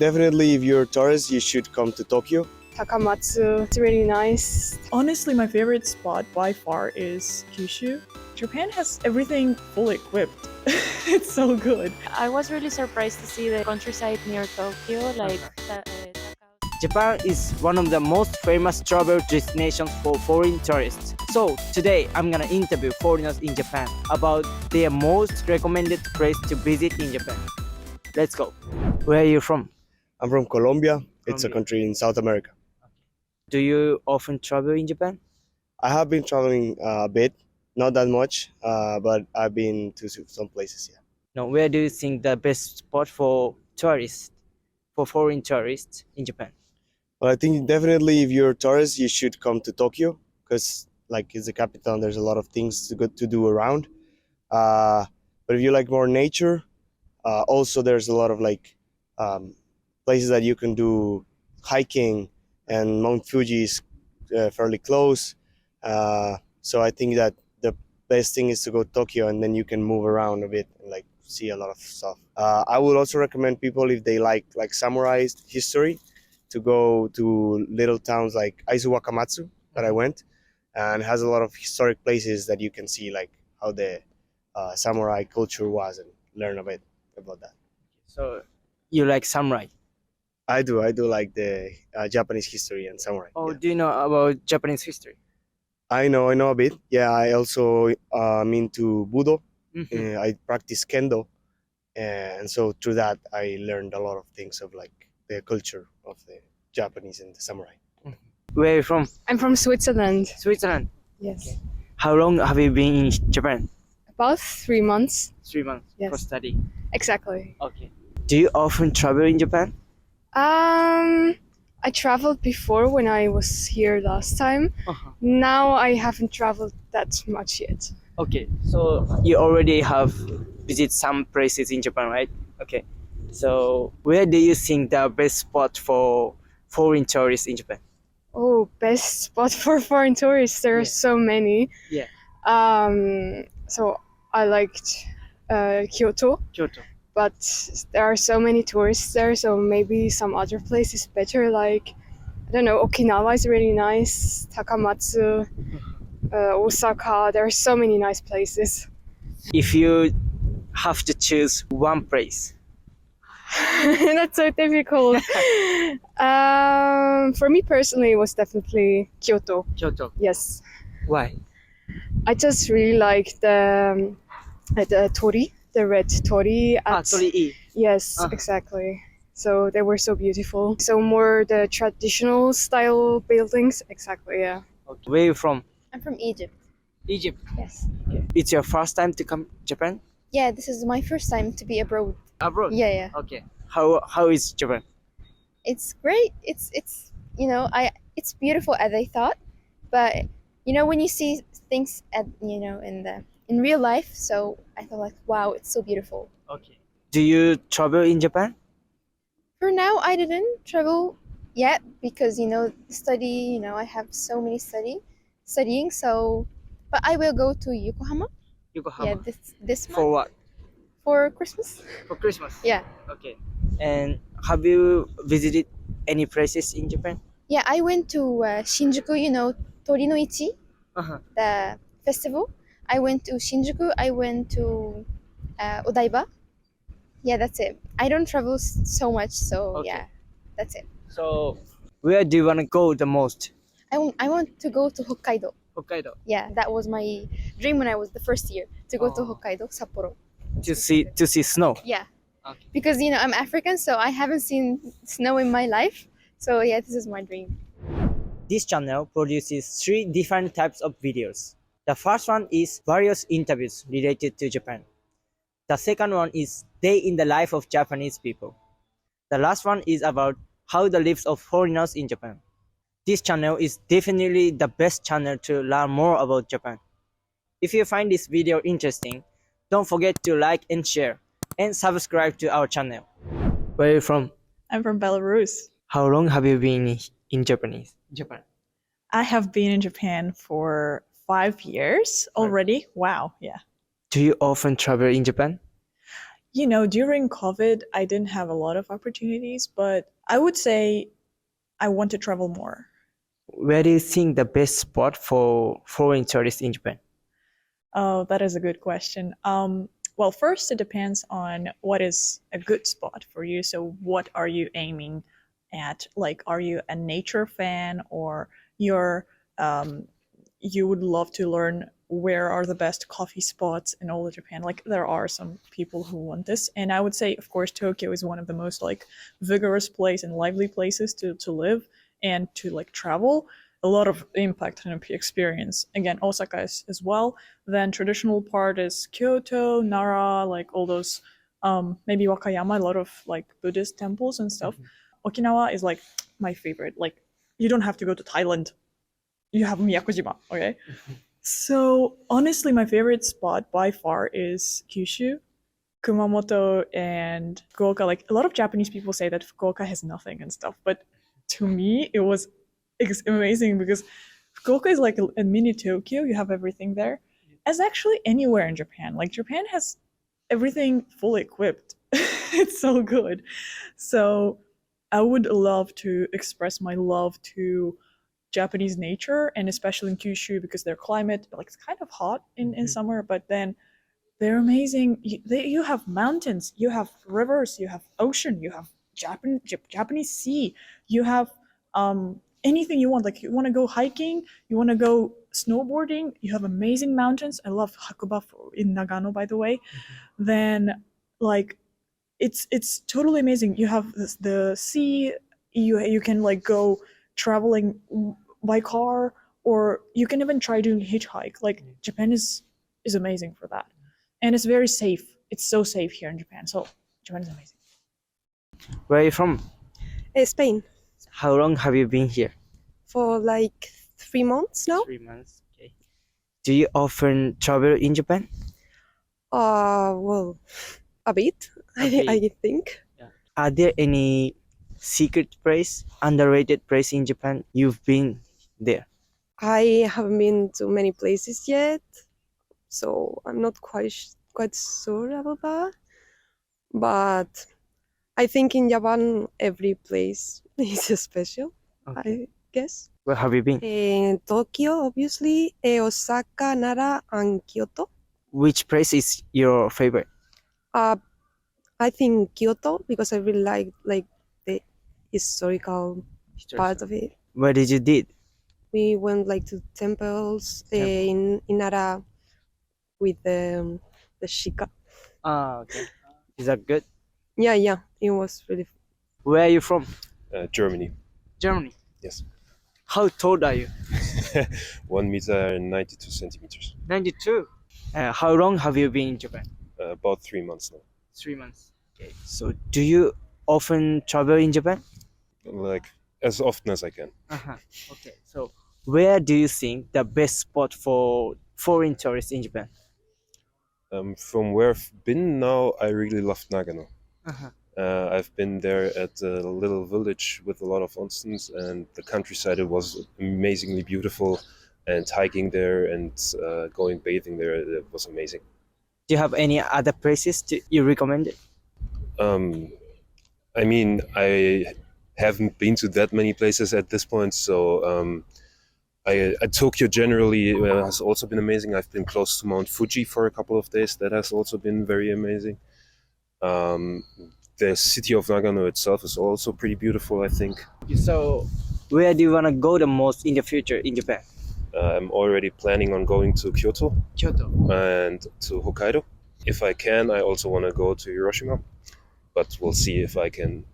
Definitely, if you're a tourist, you should come to Tokyo. Takamatsu, it's really nice. Honestly, my favorite spot by far is Kyushu. Japan has everything fully equipped. It's so good. I was really surprised to see the countryside near Tokyo, like Takao. Japan is one of the most famous travel destinations for foreign tourists. So today I'm gonna interview foreigners in Japan about their most recommended place to visit in Japan. Let's go. Where are you from? I'm from Colombia. It's a Colombia. country in South America. Do you often travel in Japan? I have been traveling a bit, not that much, but I've been to some places. Yeah. No, where do you think the best spot for tourists, for foreign tourists in Japan? Well, I think definitely if you're a tourist, you should come to Tokyo because like it's the capital and there's a lot of things to do around. But if you like more nature, also there's a lot of places that you can do hiking, and Mount Fuji is fairly close. So I think that the best thing is to go to Tokyo, and then you can move around a bit and like see a lot of stuff. I would also recommend people if they like samurai history to go to little towns like Aizu Wakamatsu that I went, and has a lot of historic places that you can see like how the samurai culture was and learn a bit about that. So you like samurai? I do like the Japanese history and samurai. Oh, Yeah. do you know about Japanese history? I know a bit. Yeah, I also am into Budo. Mhm. I practice Kendo, and so through that I learned a lot of things of like the culture of the Japanese and the samurai. Where are you from? I'm from Switzerland. Switzerland. Yes. How long have you been in Japan? About 3 months. 3 months Yes. for study. Exactly. Okay. Do you often travel in Japan? I traveled before when I was here last time. Uh-huh. Now I haven't traveled that much yet. Okay, so you already have visited some places in Japan, right? Okay. So where do you think the best spot for foreign tourists in Japan? Oh, best spot for foreign tourists. There are Yeah. so many. Yeah. So I liked Kyoto, Kyoto. but there are so many tourists there. So maybe some other place is better. Like I don't know, Okinawa is really nice. Takamatsu, Osaka. There are so many nice places. If you have to choose one place, That's so difficult. For me personally, it was definitely Kyoto. Kyoto. Yes, Why? I just really like the tori, the red tori. Torii. Yes, Uh-huh. exactly. So they were so beautiful. So more the traditional style buildings. Exactly. Yeah. Okay. Where are you from? I'm from Egypt. Egypt. Yes. It's your first time to come Japan? Yeah, this is my first time to be abroad. Abroad. Yeah. Okay. How is Japan? It's great. It's it's beautiful as I thought, but when you see things in real life, so I thought like, wow, it's so beautiful. Okay. Do you travel in Japan? For now, I didn't travel yet because study. I have so many studying. So, but I will go to Yokohama. Yokohama. Yeah, this For month what? for Christmas. For Christmas. Yeah. Okay. And have you visited any places in Japan? Yeah, I went to Shinjuku, Torinoichi, Uh-huh. the festival. I went to Shinjuku. I went to Odaiba. Yeah, that's it. I don't travel so much, so Okay. yeah, that's it. So, where do you want to go the most? I want to go to Hokkaido. Hokkaido. Yeah, that was my dream when I was the first year to go to Oh. Hokkaido, Sapporo. To see snow. Yeah, Okay. because I'm African, so I haven't seen snow in my life. So yeah, this is my dream. This channel produces 3 different types of videos. The first one is various interviews related to Japan. The second one is day in the life of Japanese people. The last one is about how the lives of foreigners in Japan. This channel is definitely the best channel to learn more about Japan. If you find this video interesting, don't forget to like and share, and subscribe to our channel. Where are you from? I'm from Belarus. How long have you been in Japan? I have been in Japan for 5 years already. Wow. Yeah. Do you often travel in Japan? During COVID, I didn't have a lot of opportunities, but I would say I want to travel more. Where do you think the best spot for foreign tourists in Japan? Oh, that is a good question. Well, first, it depends on what is a good spot for you. So, what are you aiming at? Like, are you a nature fan, or um, you would love to learn where are the best coffee spots in all of Japan? Like, there are some people who want this, and I would say, of course, Tokyo is one of the most like vigorous place and lively places to live and to like travel. A lot of impact and experience. Again, Osaka is as well. Then traditional part is Kyoto, Nara, like all those, maybe Wakayama, a lot of like Buddhist temples and stuff. Okinawa is like my favorite. Like you don't have to go to Thailand. You have Miyakojima, okay? So honestly, my favorite spot by far is Kyushu, Kumamoto, and Fukuoka. Like a lot of Japanese people say that Fukuoka has nothing and stuff, but to me, it was amazing because Fukuoka is like a mini Tokyo. You have everything there. As actually anywhere in Japan. Like Japan has everything fully equipped. It's so good. So I would love to express my love to Japanese nature and especially in Kyushu because their climate, like it's kind of hot in summer, but then they're amazing. You have mountains, you have rivers, you have ocean, you have Japanese sea, you have anything you want. Like you want to go hiking, you want to go snowboarding, you have amazing mountains. I love Hakuba in Nagano, by the way. Then like it's totally amazing. You have the sea. You can like go traveling by car, or you can even try doing hitchhike. Like Japan is amazing for that, and it's very safe. It's so safe here in Japan. So Japan is amazing. Where are you from? Spain How long have you been here? for like 3 months now. 3 months. Okay. Do you often travel in Japan? Well, a bit. A I bit. think. Are there any secret place, underrated place in Japan you've been there? I haven't been to many places yet, so I'm not quite sure about that. But I think in Japan every place is special. Okay. I guess. Where have you been? In Tokyo, obviously, Osaka, Nara, and Kyoto. Which place is your favorite? I think Kyoto because I really like the historical part of it. Where did you did? We went like to temples in Nara with the shika. Ah, okay. Is that good? Yeah, it was really. Where are you from? Germany. Germany. Yes. How tall are you? 1 meter and 92 centimeters. 92. How long have you been in Japan? About 3 months now. 3 months. Okay. So, do you often travel in Japan? Like as often as I can. Okay. So, where do you think the best spot for foreign tourists in Japan? From where I've been now, I really loved Nagano. Uh-huh. I've been there at a little village with a lot of onsens, and the countryside, it was amazingly beautiful. And hiking there and going bathing there, it was amazing. Do you have any other places you recommend? I mean, I haven't been to that many places at this point, so Tokyo generally has also been amazing. I've been close to Mount Fuji for a couple of days. That has also been very amazing. The city of Nagano itself is also pretty beautiful, I think. So, where do you want to go the most in the future in Japan? I'm already planning on going to Kyoto Kyoto. and to Hokkaido. If I can, I also want to go to Hiroshima, but we'll see if I can,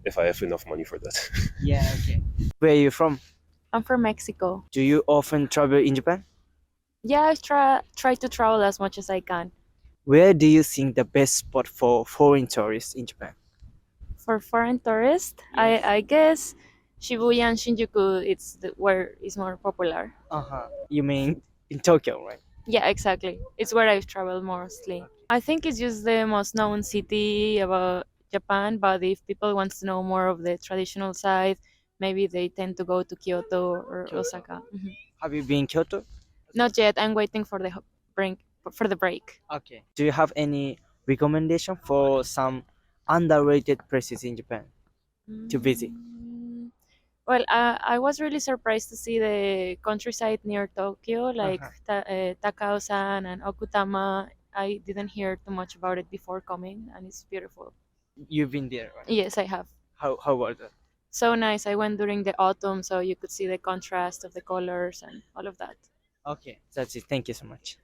if I have enough money for that. Yeah, okay. Where are you from? I'm from Mexico. Do you often travel in Japan? Yeah, I try to travel as much as I can. Where do you think the best spot for foreign tourists in Japan? For foreign tourists, I guess Shibuya and Shinjuku, where it's more popular. You mean in Tokyo, right? Yeah, exactly. It's where I've traveled mostly. I think it's just the most known city about Japan, but if people want to know more of the traditional side, maybe they tend to go to Kyoto or Kyoto. Osaka. Have you been Kyoto? Not yet. I'm waiting for the break. Okay. Do you have any recommendation for some underrated places in Japan to visit? Well, I was really surprised to see the countryside near Tokyo, like Takao-san and Okutama. I didn't hear too much about it before coming, and it's beautiful. You've been there, right? Yes, I have. How was it? So nice. I went during the autumn, so you could see the contrast of the colors and all of that. Okay, that's it. Thank you so much.